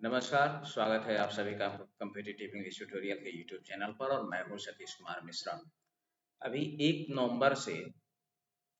नमस्कार, स्वागत है आप सभी का कॉम्पिटिटिव इंग्लिश ट्यूटोरियल के यूट्यूब चैनल पर और मैं हूं सतीश कुमार मिश्रा। अभी 1 नवंबर से,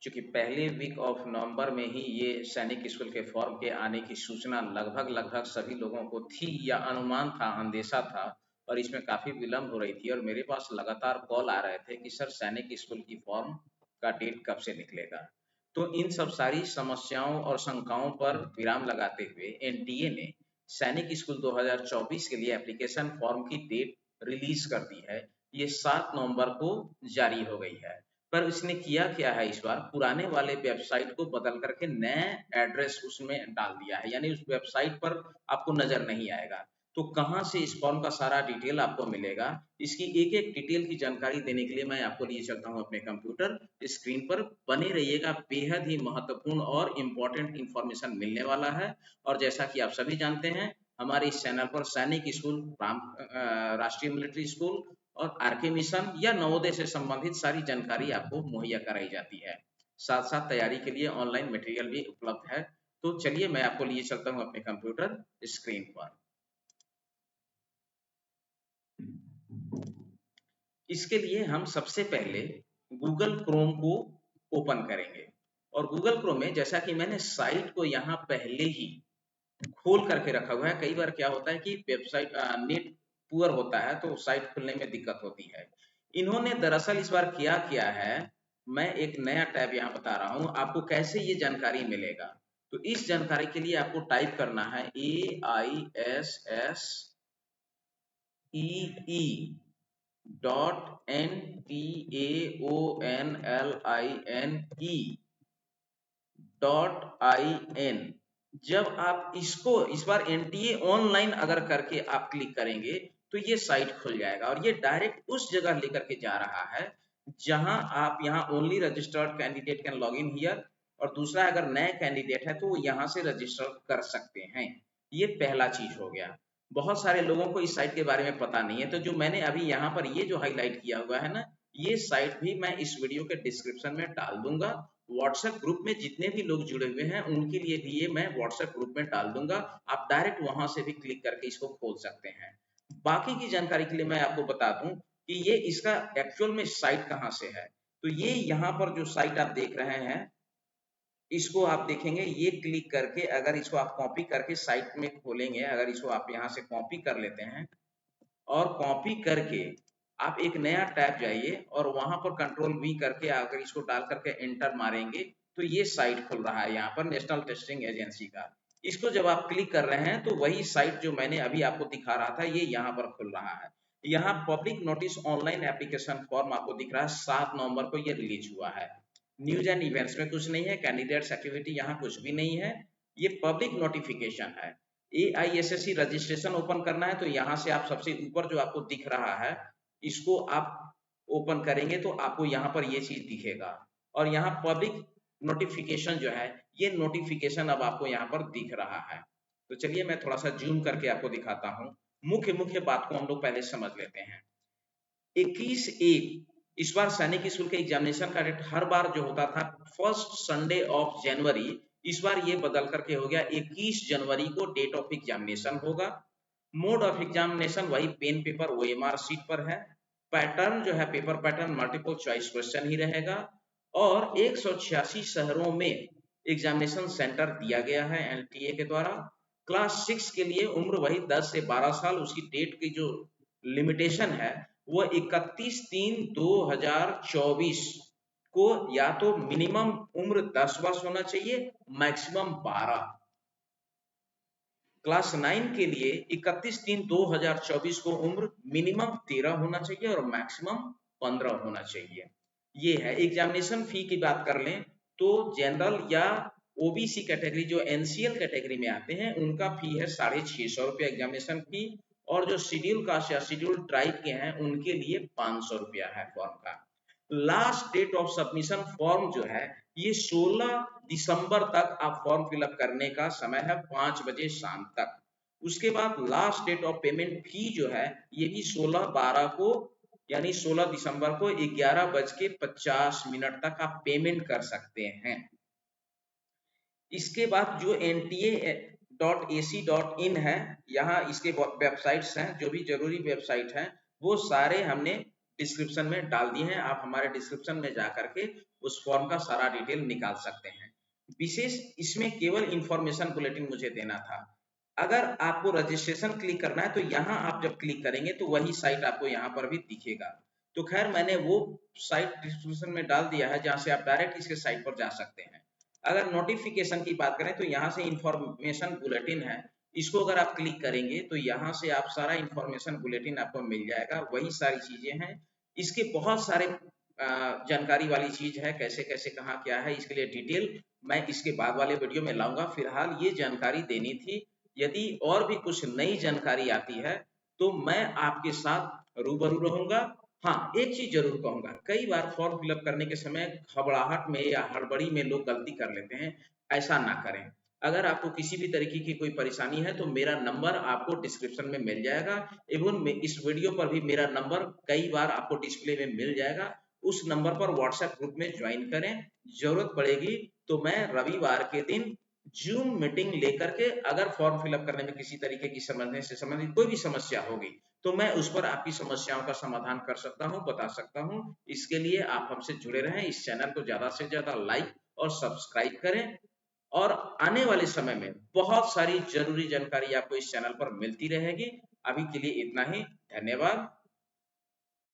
चूंकि पहले वीक ऑफ नवंबर में ही ये सैनिक स्कूल के फॉर्म के आने की सूचना लगभग लगभग सभी लोगों को थी या अनुमान था, अंदेशा था और इसमें काफ़ी विलम्ब हो रही थी और मेरे पास लगातार कॉल आ रहे थे कि सर सैनिक स्कूल की फॉर्म का डेट कब से निकलेगा। तो इन सब सारी समस्याओं और शंकाओं पर विराम लगाते हुए एनटीए ने सैनिक स्कूल 2024 के लिए एप्लीकेशन फॉर्म की डेट रिलीज कर दी है। ये 7 नवंबर को जारी हो गई है। पर इसने किया क्या है, इस बार पुराने वाले वेबसाइट को बदल करके नए एड्रेस उसमें डाल दिया है, यानी उस वेबसाइट पर आपको नजर नहीं आएगा। तो कहाँ से इस फॉर्म का सारा डिटेल आपको मिलेगा, इसकी एक एक डिटेल की जानकारी देने के लिए मैं आपको लिए चलता हूँ अपने कंप्यूटर स्क्रीन पर। बने रहिएगा, बेहद ही महत्वपूर्ण और इम्पोर्टेंट इंफॉर्मेशन मिलने वाला है। और जैसा कि आप सभी जानते हैं, हमारे इस चैनल पर सैनिक स्कूल, राष्ट्रीय मिलिट्री स्कूल और आरके मिशन या नवोदय से संबंधित सारी जानकारी आपको मुहैया कराई जाती है। साथ साथ तैयारी के लिए ऑनलाइन मटेरियल भी उपलब्ध है। तो चलिए मैं आपको लिए चलता हूँ अपने कंप्यूटर स्क्रीन पर। इसके लिए हम सबसे पहले गूगल क्रोम को ओपन करेंगे और गूगल क्रोम में, जैसा कि मैंने साइट को यहाँ पहले ही खोल करके रखा हुआ है, कई बार क्या होता है कि वेबसाइट नेट पुअर होता है तो साइट खुलने में दिक्कत होती है। इन्होंने दरअसल इस बार किया क्या है, मैं एक नया टैब यहाँ बता रहा हूँ आपको कैसे ये जानकारी मिलेगा। तो इस जानकारी के लिए आपको टाइप करना है AISSEE.NTAONLINE. जब आप इसको इस बार एनटीए ऑनलाइन अगर करके आप क्लिक करेंगे तो ये साइट खुल जाएगा और ये डायरेक्ट उस जगह लेकर के जा रहा है जहां आप यहाँ only registered candidate can log in here, और दूसरा अगर नए कैंडिडेट है तो वो यहाँ से रजिस्टर कर सकते हैं। ये पहला चीज हो गया। बहुत सारे लोगों को इस साइट के बारे में पता नहीं है, तो जो मैंने अभी यहाँ पर ये जो हाईलाइट किया हुआ है ना, ये साइट भी मैं इस वीडियो के डिस्क्रिप्शन में डाल दूंगा। व्हाट्सएप ग्रुप में जितने भी लोग जुड़े हुए हैं उनके लिए भी ये मैं व्हाट्सएप ग्रुप में डाल दूंगा। आप डायरेक्ट वहां से भी क्लिक करके इसको खोल सकते हैं। बाकी की जानकारी के लिए मैं आपको बता दूं कि ये इसका एक्चुअल में साइट कहाँ से है। तो ये यहाँ पर जो साइट आप देख रहे हैं, इसको आप देखेंगे, ये क्लिक करके अगर इसको आप कॉपी करके साइट में खोलेंगे, अगर इसको आप यहाँ से कॉपी कर लेते हैं और कॉपी करके आप एक नया टैब जाइए और वहां पर कंट्रोल वी करके अगर इसको डाल करके एंटर मारेंगे तो ये साइट खुल रहा है यहाँ पर नेशनल टेस्टिंग एजेंसी का। इसको जब आप क्लिक कर रहे हैं तो वही साइट जो मैंने अभी आपको दिखा रहा था ये यहाँ पर खुल रहा है। यहाँ public notice online application form आपको दिख रहा है, 7 नवंबर को ये रिलीज हुआ है। न्यूज एंड इवेंट्स में कुछ नहीं है, कैंडिडेट्स एक्टिविटी यहाँ कुछ भी नहीं है, ये पब्लिक नोटिफिकेशन है। AISSE रजिस्ट्रेशन ओपन करना है तो यहाँ से आप सबसे ऊपर जो आपको दिख रहा है इसको आप ओपन करेंगे तो आपको यहाँ पर ये चीज दिखेगा और यहाँ पब्लिक नोटिफिकेशन जो है, ये नोटिफिकेशन अब आपको यहाँ पर दिख रहा है। तो चलिए मैं थोड़ा सा जूम करके आपको दिखाता हूँ। मुख्य मुख्य बात को हम लोग पहले समझ लेते हैं। 21/1 इस बार सैनिक स्कूल के एग्जामिनेशन का डेट हर बार जो होता था फर्स्ट संडे ऑफ जनवरी, इस बार ये बदल करके हो गया 21 जनवरी को डेट ऑफ एग्जामिनेशन होगा। मोड ऑफ एग्जामिनेशन वही पेन पेपर OMR सीट पर है। पैटर्न जो है paper pattern multiple choice question ही रहेगा और 186 शहरों में एग्जामिनेशन सेंटर दिया गया है एनटीए के द्वारा। क्लास 6 के लिए उम्र वही 10 से 12 साल, उसकी डेट की जो लिमिटेशन है वो 31/3/2024 को या तो मिनिमम उम्र 10 वर्ष होना चाहिए, मैक्सिमम 12। क्लास 9 के लिए 31/3/2024 को उम्र मिनिमम 13 होना चाहिए और मैक्सिमम 15 होना चाहिए। ये है। एग्जामिनेशन फी की बात कर लें तो जनरल या ओबीसी कैटेगरी जो एनसीएल कैटेगरी में आते हैं उनका फी है 650 रुपया एग्जामिनेशन फी, और जो शेड्यूल कास्ट या शेड्यूल ट्राइब के हैं उनके लिए 500 रुपया है फॉर्म का। Last date of submission form जो है ये 16 दिसंबर तक आप फॉर्म फिलअप करने का समय है, 5 बजे शाम तक। उसके बाद last date of payment fee जो है ये भी 16/12 को, यानी 16 दिसंबर को 11:50 तक आप पेमेंट कर सकते हैं। इसके बाद जो एनटीए .ac.in है, यहाँ इसके वेबसाइट्स हैं, जो भी जरूरी वेबसाइट हैं वो सारे हमने डिस्क्रिप्शन में डाल दिए हैं। आप हमारे डिस्क्रिप्शन में जा करके उस फॉर्म का सारा डिटेल निकाल सकते हैं। विशेष इसमें केवल इंफॉर्मेशन बुलेटिन मुझे देना था। अगर आपको रजिस्ट्रेशन क्लिक करना है तो यहाँ आप जब क्लिक करेंगे तो वही साइट आपको यहाँ पर भी दिखेगा। तो खैर मैंने वो साइट डिस्क्रिप्शन में डाल दिया है जहाँ से आप डायरेक्ट इसके साइट पर जा सकते हैं। अगर नोटिफिकेशन की बात करें तो यहाँ से इंफॉर्मेशन बुलेटिन है, इसको अगर आप क्लिक करेंगे तो यहाँ से आप सारा इंफॉर्मेशन बुलेटिन आपको मिल जाएगा, वही सारी चीजें हैं। इसके बहुत सारे जानकारी वाली चीज है, कैसे कैसे कहाँ क्या है, इसके लिए डिटेल मैं इसके बाद वाले वीडियो में लाऊंगा। फिलहाल ये जानकारी देनी थी। यदि और भी कुछ नई जानकारी आती है तो मैं आपके साथ रूबरू रहूंगा। हाँ, एक चीज जरूर कहूंगा, कई बार फॉर्म फिलअप करने के समय घबराहट में या हड़बड़ी में लोग गलती कर लेते हैं, ऐसा ना करें। अगर आपको किसी भी तरीके की कोई परेशानी है तो मेरा नंबर आपको डिस्क्रिप्शन में मिल जाएगा। एवं इस वीडियो पर भी मेरा नंबर कई बार आपको डिस्प्ले में मिल जाएगा। उस नंबर पर व्हाट्सएप ग्रुप में ज्वाइन करें। जरूरत पड़ेगी तो मैं रविवार के दिन जूम मीटिंग लेकर के, अगर फॉर्म फिलअप करने में किसी तरीके की समझने से संबंधित कोई भी समस्या होगी तो मैं उस पर आपकी समस्याओं का समाधान कर सकता हूं, बता सकता हूं। इसके लिए आप हमसे जुड़े रहें, इस चैनल को ज्यादा से ज्यादा लाइक और सब्सक्राइब करें। और आने वाले समय में बहुत सारी जरूरी जानकारी आपको इस चैनल पर मिलती रहेगी। अभी के लिए इतना ही, धन्यवाद।